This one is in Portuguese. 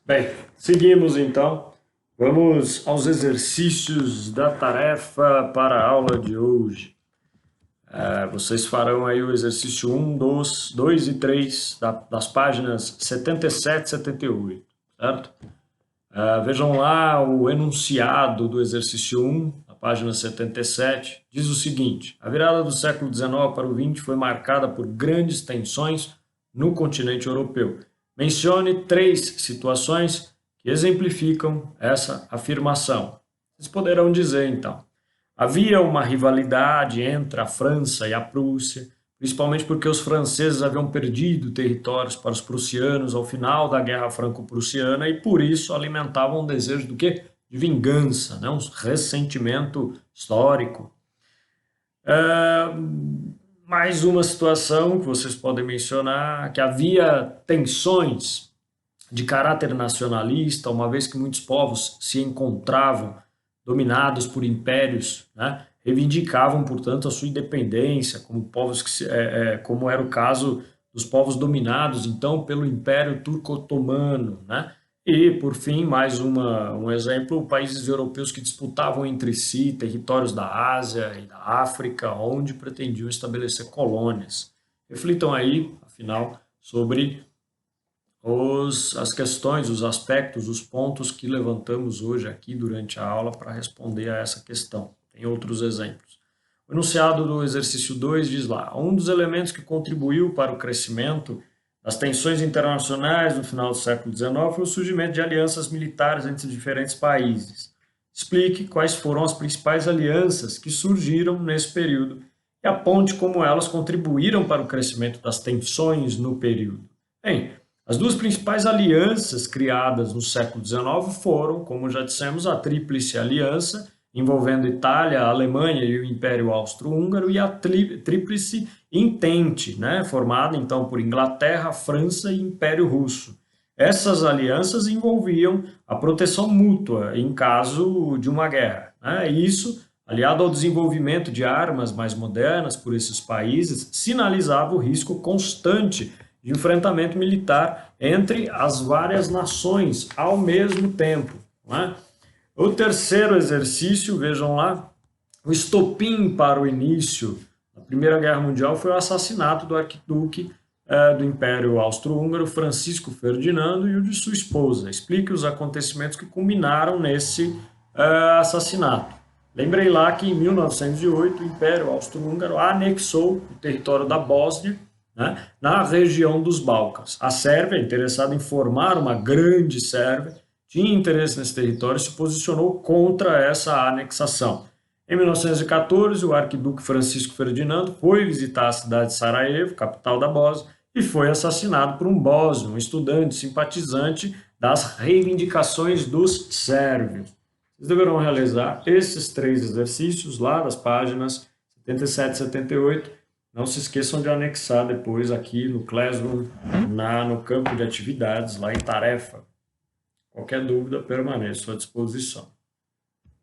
Bem, seguimos então. Vamos aos exercícios da tarefa para a aula de hoje. Vocês farão aí o exercício 1, 2 e 3 das páginas 77 e 78, certo? Vejam lá o enunciado do exercício 1, na página 77, diz o seguinte: a virada do século XIX para o XX foi marcada por grandes tensões no continente europeu. Mencione três situações que exemplificam essa afirmação. Vocês poderão dizer, então, havia uma rivalidade entre a França e a Prússia, principalmente porque os franceses haviam perdido territórios para os prussianos ao final da Guerra Franco-Prussiana e por isso alimentavam um desejo do quê? De vingança, né? Um ressentimento histórico. É, Mais uma situação que vocês podem mencionar, que havia tensões de caráter nacionalista, uma vez que muitos povos se encontravam dominados por impérios, né, reivindicavam, portanto, a sua independência, como povos como era o caso dos povos dominados, então, pelo Império Turco-Otomano, né? E, por fim, um exemplo, países europeus que disputavam entre si territórios da Ásia e da África, onde pretendiam estabelecer colônias. Reflitam aí, afinal, sobre as questões, os aspectos, os pontos que levantamos hoje aqui durante a aula para responder a essa questão. Tem outros exemplos. O enunciado do exercício 2 diz lá: um dos elementos que contribuiu para o crescimento das tensões internacionais no final do século XIX foi o surgimento de alianças militares entre diferentes países. Explique quais foram as principais alianças que surgiram nesse período e aponte como elas contribuíram para o crescimento das tensões no período. Bem, as duas principais alianças criadas no século XIX foram, como já dissemos, a Tríplice Aliança, envolvendo Itália, Alemanha e o Império Austro-Húngaro, e a Tríplice Entente, né, formada então por Inglaterra, França e Império Russo. Essas alianças envolviam a proteção mútua em caso de uma guerra, né? Isso, aliado ao desenvolvimento de armas mais modernas por esses países, sinalizava o risco constante de enfrentamento militar entre as várias nações ao mesmo tempo, não é? O terceiro exercício, vejam lá, o estopim para o início da Primeira Guerra Mundial foi o assassinato do arquiduque do Império Austro-Húngaro, Francisco Ferdinando, e o de sua esposa. Explique os acontecimentos que culminaram nesse assassinato. Lembrei lá que em 1908 o Império Austro-Húngaro anexou o território da Bósnia, né, na região dos Balcãs. A Sérvia, interessada em formar uma grande Sérvia, tinha interesse nesse território e se posicionou contra essa anexação. Em 1914, o arquiduque Francisco Ferdinando foi visitar a cidade de Sarajevo, capital da Bósnia, e foi assassinado por um bósnio, um estudante simpatizante das reivindicações dos sérvios. Vocês deverão realizar esses três exercícios lá das páginas 77 e 78. Não se esqueçam de anexar depois aqui no Classroom, no campo de atividades, lá em tarefa. Qualquer dúvida, permaneço à disposição.